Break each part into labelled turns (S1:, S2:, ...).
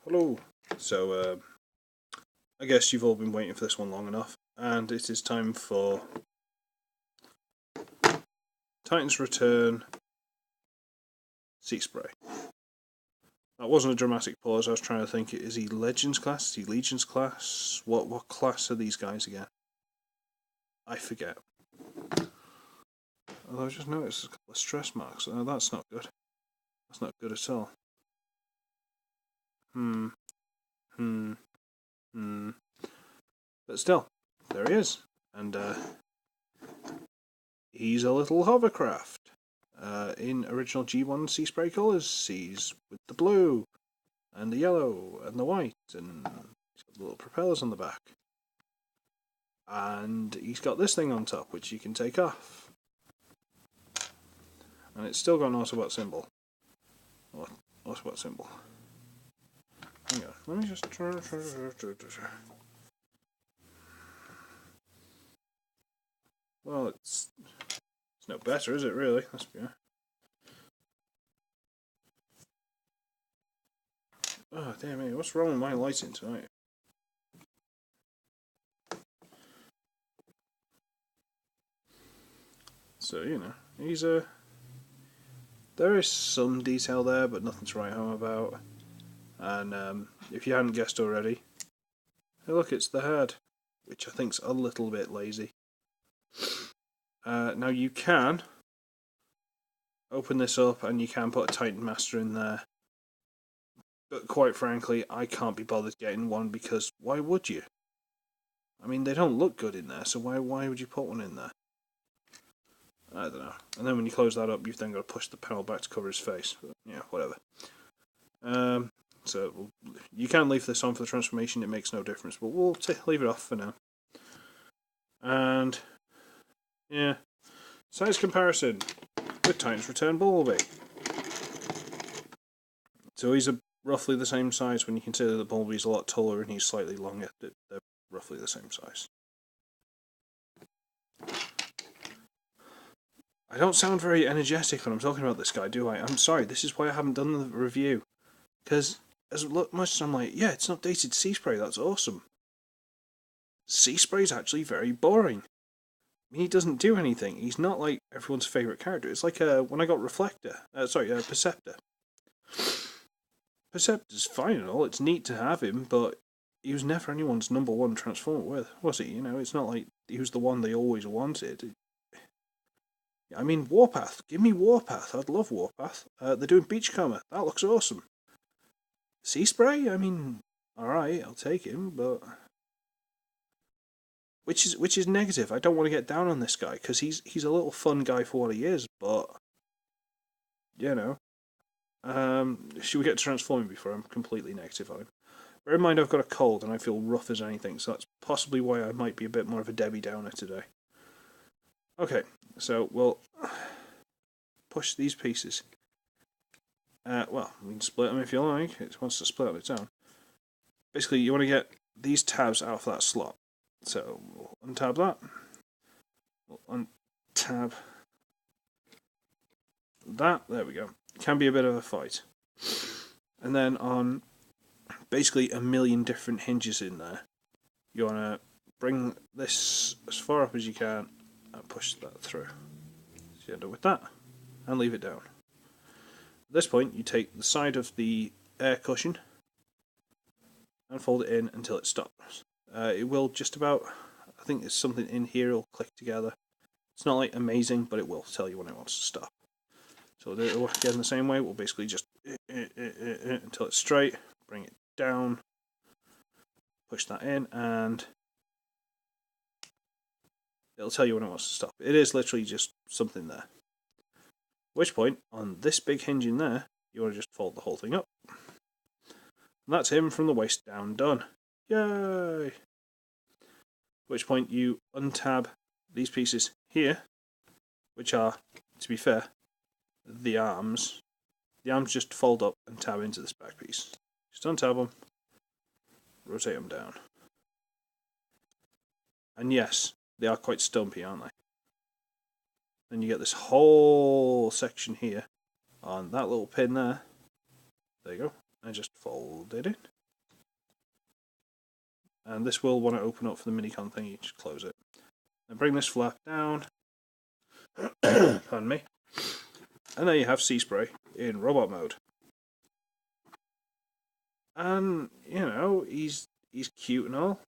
S1: Hello. So, I guess you've all been waiting for this one long enough, and it is time for Titan's Return Seaspray. That wasn't a dramatic pause. I was trying to think: is he Legends class? Is he Legions class? What class are these guys again? I forget. Although I just noticed a couple of stress marks. Oh, that's not good. That's not good at all. But still, there he is, and he's a little hovercraft. In original G1 Seaspray colours, he's with the blue, and the yellow, and the white, and he's got the little propellers on the back. And he's got this thing on top, which you can take off. And it's still got an Autobot symbol. Autobot symbol. Hang on, let me just... Well, it's no better, is it, really? Let's be honest. Oh, damn it, what's wrong with my lighting tonight? So, you know, he's a... There is some detail there, but nothing to write home about. And if you hadn't guessed already, hey look, it's the head, which I think's a little bit lazy. Now you can open this up and you can put a Titan Master in there, but quite frankly I can't be bothered getting one, because why would you? I mean, they don't look good in there, so why would you put one in there? I don't know. And then when you close that up, you've then got to push the panel back to cover his face. But, yeah, whatever. So you can leave this on for the transformation, it makes no difference, but we'll leave it off for now. And yeah, size comparison with Titan's Return Bumblebee. So he's roughly the same size when you consider that Bumblebee's a lot taller and he's slightly longer. They're roughly the same size. I don't sound very energetic when I'm talking about this guy, do I? I'm sorry, this is why I haven't done the review. Because as much as I'm like, yeah, it's an updated Seaspray, that's awesome. Seaspray's actually very boring. I mean, he doesn't do anything. He's not like everyone's favourite character. It's like when I got Perceptor. Perceptor's fine and all, it's neat to have him, but he was never anyone's number one Transformer, was he? You know, it's not like he was the one they always wanted. I mean, Warpath. Give me Warpath. I'd love Warpath. They're doing Beachcomber. That looks awesome. Seaspray? I mean, alright, I'll take him, but... Which is negative. I don't want to get down on this guy, because he's a little fun guy for what he is, but... You know. Should we get to transforming before I'm completely negative on him? Bear in mind I've got a cold and I feel rough as anything, so that's possibly why I might be a bit more of a Debbie Downer today. Okay, so we'll push these pieces. Well, we can split them if you like. It wants to split on its own. Basically, you want to get these tabs out of that slot. So we'll untab that. We'll untab that. There we go. It can be a bit of a fight. And then on basically a million different hinges in there, you want to bring this as far up as you can and push that through. So you end up with that and leave it down. At this point, you take the side of the air cushion and fold it in until it stops. It will just about, I think there's something in here, it'll click together. It's not like amazing, but it will tell you when it wants to stop. So we'll do it again the same way. We'll basically just until it's straight, bring it down, push that in, and it'll tell you when it wants to stop. It is literally just something there. At which point, on this big hinge in there, you want to just fold the whole thing up. And that's him from the waist down done. Yay! At which point you untab these pieces here, which are, to be fair, the arms. The arms just fold up and tab into this back piece. Just untab them, rotate them down. And yes, they are quite stumpy, aren't they? Then you get this whole section here on that little pin there. There you go. And just fold it in. and this will want to open up for the minicon thing. You just close it. Then bring this flap down. Pardon me. And there you have Seaspray in robot mode. And you know, he's cute and all.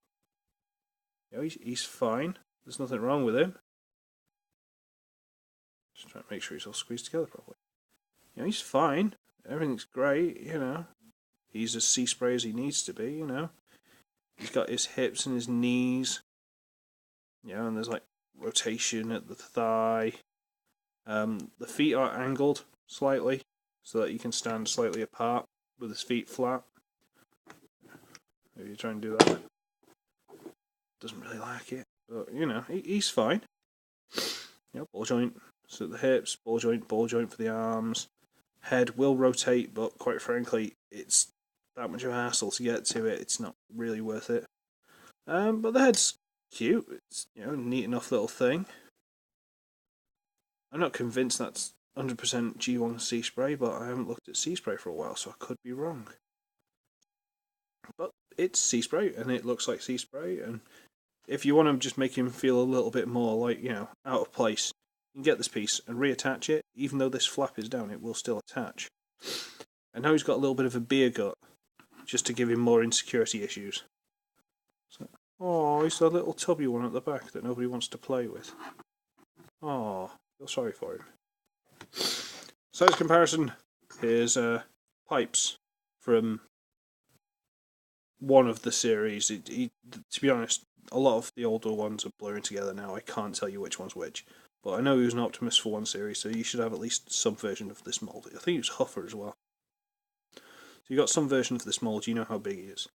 S1: You know, he's fine. There's nothing wrong with him. Just trying to make sure he's all squeezed together properly. You know, he's fine. Everything's great. You know, he's as Seaspray as he needs to be. You know, he's got his hips and his knees. You know, and there's like rotation at the thigh. The feet are angled slightly so that you can stand slightly apart with his feet flat. Maybe you try and do that. Doesn't really like it, but you know, he's fine. You know, ball joint, so the hips, ball joint for the arms. Head will rotate, but quite frankly, it's that much of a hassle to get to it. It's not really worth it. But the head's cute. It's, you know, a neat enough little thing. I'm not convinced that's 100% G1 Seaspray, but I haven't looked at Seaspray for a while, so I could be wrong. But it's Seaspray, and it looks like Seaspray, and if you want to just make him feel a little bit more like, you know, out of place, you can get this piece and reattach it. Even though this flap is down, it will still attach. And now he's got a little bit of a beer gut, just to give him more insecurity issues. So, oh, he's the little tubby one at the back that nobody wants to play with. Oh, feel sorry for him. Size comparison, here's Pipes from one of the series. To be honest, a lot of the older ones are blurring together now. I can't tell you which one's which. But I know he was an Optimus for one series, so you should have at least some version of this mould. I think he was Huffer as well. So you got some version of this mould, you know how big he is.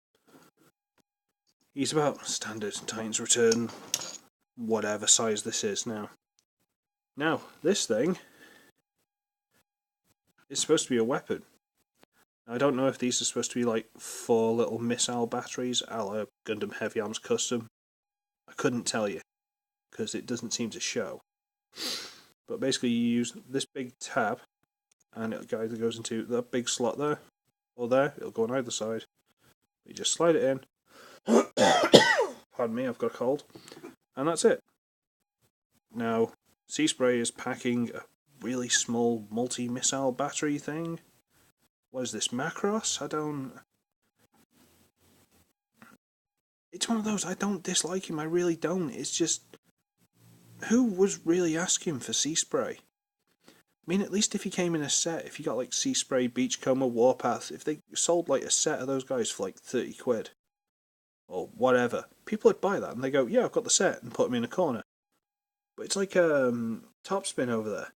S1: He's about standard Titans Return, whatever size this is now. Now, this thing is supposed to be a weapon. I don't know if these are supposed to be like 4 little missile batteries a la Gundam Heavy Arms Custom. I couldn't tell you, because it doesn't seem to show. But basically you use this big tab, and it either goes into that big slot there, or there, it'll go on either side. You just slide it in. Pardon me, I've got a cold. And that's it. Now, Seaspray is packing a really small multi-missile battery thing. What is this, Macross? It's one of those, I don't dislike him, I really don't. It's just, who was really asking for Seaspray? I mean, at least if he came in a set, if you got like Seaspray, Beachcomber, Warpath, if they sold like a set of those guys for like 30 quid, or whatever, people would buy that and they go, yeah, I've got the set, and put them in a corner. But it's like Topspin over there.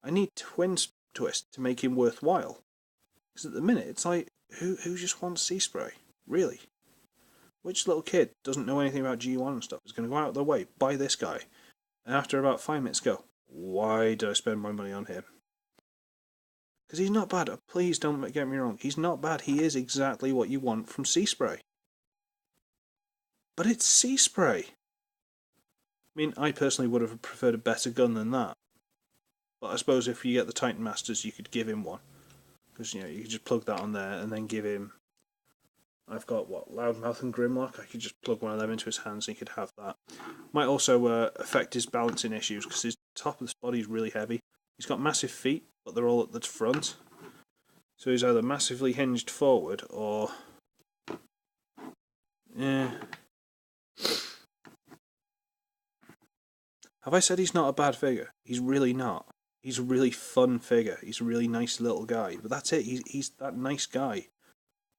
S1: I need Twin Twist to make him worthwhile. Because at the minute, it's like, who just wants Seaspray? Really? Which little kid doesn't know anything about G1 and stuff is going to go out of their way, buy this guy, and after about 5 minutes go, why did I spend my money on him? Because he's not bad. Please don't get me wrong. He's not bad. He is exactly what you want from Seaspray. But it's Seaspray. I mean, I personally would have preferred a better gun than that. But I suppose if you get the Titan Masters, you could give him one. Because, you know, you could just plug that on there and then give him... I've got, what, Loudmouth and Grimlock? I could just plug one of them into his hands and he could have that. Might also affect his balancing issues, because his top of his body is really heavy. He's got massive feet, but they're all at the front. So he's either massively hinged forward, or... yeah. Have I said he's not a bad figure? He's really not. He's a really fun figure. He's a really nice little guy. But that's it. He's that nice guy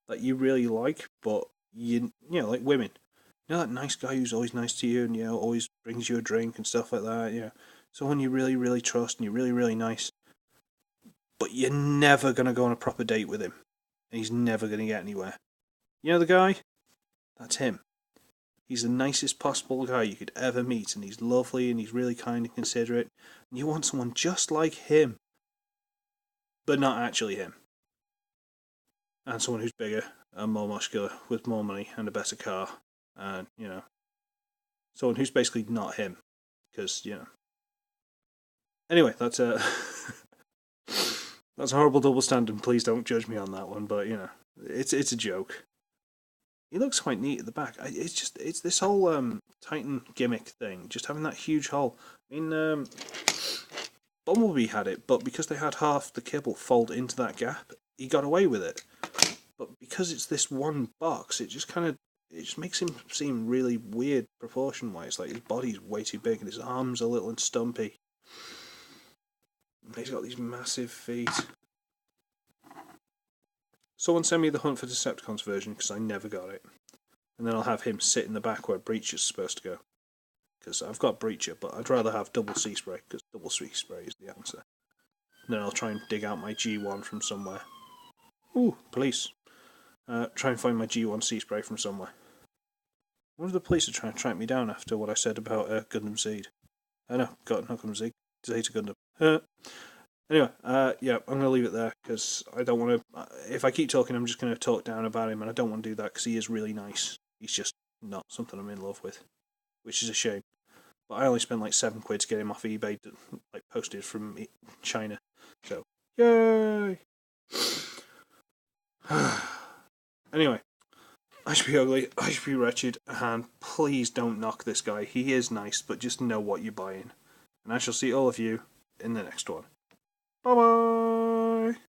S1: that you really like, but you know, like women. You know that nice guy who's always nice to you and, you know, always brings you a drink and stuff like that, you know. Someone you really, really trust and you're really, really nice. But you're never going to go on a proper date with him. And he's never going to get anywhere. You know the guy? That's him. He's the nicest possible guy you could ever meet, and he's lovely and he's really kind and considerate. And you want someone just like him, but not actually him. And someone who's bigger and more muscular, with more money and a better car. And, you know, someone who's basically not him. Because, you know. Anyway, that's a... that's a horrible double standard. Please don't judge me on that one, but, you know, it's a joke. he looks quite neat at the back. It's this whole Titan gimmick thing, just having that huge hole. I mean, Bumblebee had it, but because they had half the kibble fold into that gap, he got away with it. But because it's this one box, it just makes him seem really weird proportion-wise. Like his body's way too big and his arms are little and stumpy. And he's got these massive feet. Someone send me the Hunt for Decepticons version because I never got it. And then I'll have him sit in the back where Breacher's supposed to go. Because I've got Breacher, but I'd rather have double Seaspray because double Seaspray is the answer. And then I'll try and dig out my G1 from somewhere. Ooh, police. Try and find my G1 Seaspray from somewhere. One of the police are trying to track me down after what I said about Gundam Seed. No, not Gundam Seed. Zeta Gundam. Anyway, yeah, I'm going to leave it there because I don't want to... if I keep talking, I'm just going to talk down about him, and I don't want to do that because he is really nice. He's just not something I'm in love with, which is a shame. But I only spent like £7 to get him off eBay, like posted from China. So, yay! Anyway, I should be ugly, I should be wretched, and please don't knock this guy. He is nice, but just know what you're buying. And I shall see all of you in the next one. Bye bye!